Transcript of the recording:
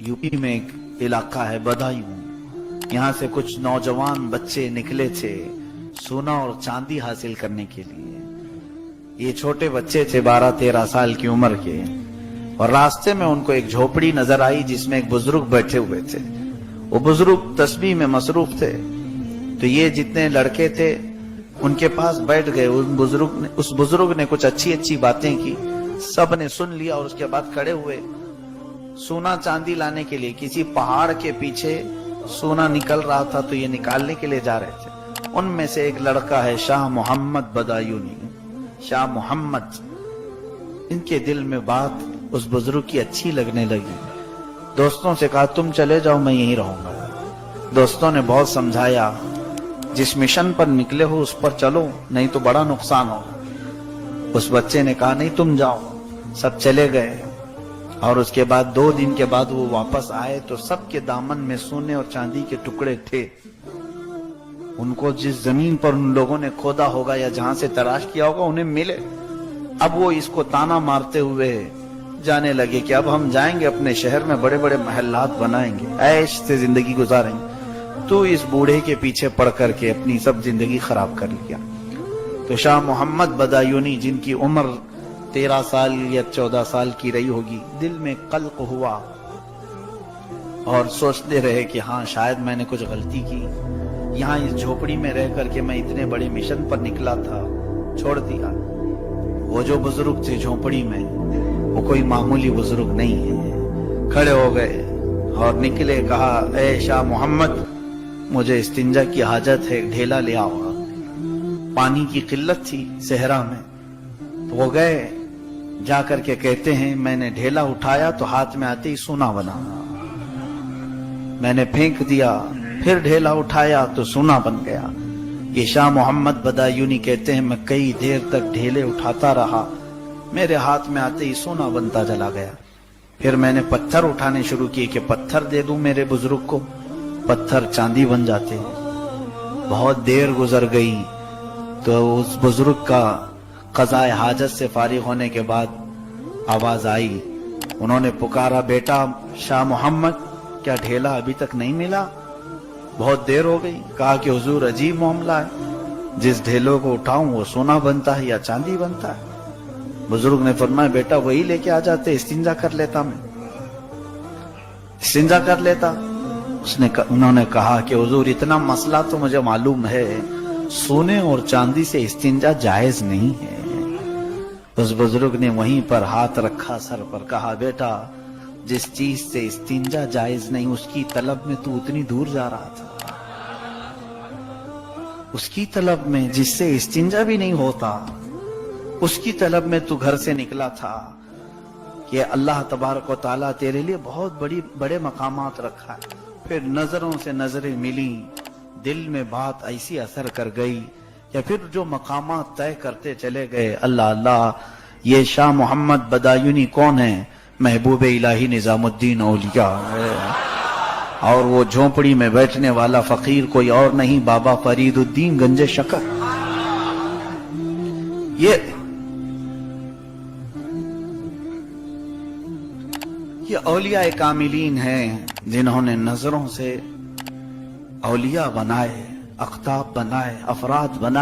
UP में एक इलाका है बदायूं, यहाँ से कुछ नौजवान बच्चे निकले थे सोना और चांदी हासिल करने के लिए। ये छोटे बच्चे थे 12-13 साल की उम्र के, और रास्ते में उनको एक झोपड़ी नजर आई जिसमें एक बुजुर्ग बैठे हुए थे। वो बुजुर्ग तस्बीह में मसरूफ थे, तो ये जितने लड़के थे उनके पास बैठ गए। उस बुजुर्ग ने कुछ अच्छी अच्छी बातें की, सब ने सुन लिया और उसके बाद खड़े हुए सोना चांदी लाने के लिए। किसी पहाड़ के पीछे सोना निकल रहा था तो ये निकालने के लिए जा रहे थे। उनमें से एक लड़का है शाह मोहम्मद बदायूनी, शाह मोहम्मद। इनके दिल में बात उस बुजुर्ग की अच्छी लगने लगी। दोस्तों से कहा तुम चले जाओ, मैं यहीं रहूंगा। दोस्तों ने बहुत समझाया, जिस मिशन पर निकले हो उस पर चलो, नहीं तो बड़ा नुकसान होगा। उस बच्चे ने कहा नहीं तुम जाओ। सब चले गए, और उसके बाद 2 दिन के बाद वो वापस आए तो सबके दामन में सोने और चांदी के टुकड़े थे। उनको जिस जमीन पर उन लोगों ने खोदा होगा या जहां से तलाश किया होगा उन्हें मिले। अब वो इसको ताना मारते हुए जाने लगे कि अब हम जाएंगे अपने शहर में, बड़े बड़े महल्लात बनाएंगे, ऐश से जिंदगी गुजारेंगे। तो इस बूढ़े के पीछे पड़ करके अपनी सब जिंदगी खराब कर लिया। तो शाह मोहम्मद बदायूनी, जिनकी उम्र 13 साल या 14 साल की रही होगी, दिल में कल्क हुआ और सोचते रहे कि हाँ शायद मैंने कुछ गलती की। यहाँ इस झोपड़ी में रह करके मैं इतने बड़े मिशन पर निकला था, छोड़ दिया। वो जो बुजुर्ग थे झोपड़ी में, वो कोई मामूली बुजुर्ग नहीं है। खड़े हो गए और निकले, कहा ए शाह मोहम्मद, मुझे इस्तिंजा की हाजत है, ढेला ले आओ। पानी की किल्लत थी सहरा में, तो वो गए। जाकर के कहते हैं मैंने ढेला उठाया तो हाथ में आते ही सोना बना। मैंने फेंक दिया, फिर ढेला उठाया तो सोना बन गया। ये शाह मोहम्मद बदायूनी कहते हैं मैं कई देर तक ढेले उठाता रहा, मेरे हाथ में आते ही सोना बनता चला गया। फिर मैंने पत्थर उठाने शुरू किए कि पत्थर दे दूं मेरे बुजुर्ग को, पत्थर चांदी बन जाते हैं। बहुत देर गुजर गई तो उस बुजुर्ग का क़ज़ाए हाजत से फारिग होने के बाद आवाज आई। उन्होंने पुकारा, बेटा शाह मोहम्मद, क्या ढेला अभी तक नहीं मिला? बहुत देर हो गई। कहा कि हुजूर अजीब मामला है, जिस ढेलों को उठाऊं वो सोना बनता है या चांदी बनता है। बुजुर्ग ने फरमाया बेटा वही लेके आ जाते, इस्तिंजा कर लेता, मैं इस्तिंजा कर लेता। उन्होंने कहा कि हुजूर इतना मसला तो मुझे मालूम है, सोने और चांदी से इस्तिंजा जायज नहीं है। उस बुजुर्ग ने वहीं पर हाथ रखा सर पर, कहा बेटा जिस चीज से इस्तिंजा जायज नहीं उसकी तलब में तू उतनी दूर जा रहा था। उसकी तलब में जिससे इस्तिंजा भी नहीं होता, उसकी तलब में तू घर से निकला था कि अल्लाह तबारक व तआला तेरे लिए बहुत बड़े मकामात रखा है। फिर नजरों से नजरें मिली, दिल में बात ऐसी असर कर गई या फिर जो मकामात तय करते चले गए। अल्लाह अल्लाह, ये शाह मोहम्मद बदायूनी कौन है? महबूब इलाही निजामुद्दीन औलिया है। और वो झोपड़ी में बैठने वाला फकीर कोई और नहीं, बाबा फरीदुद्दीन गंजे शकर। ये औलिया कामिलीन हैं जिन्होंने नजरों से औलिया बनाए, अख्ताब बनाए, अफराद बनाए।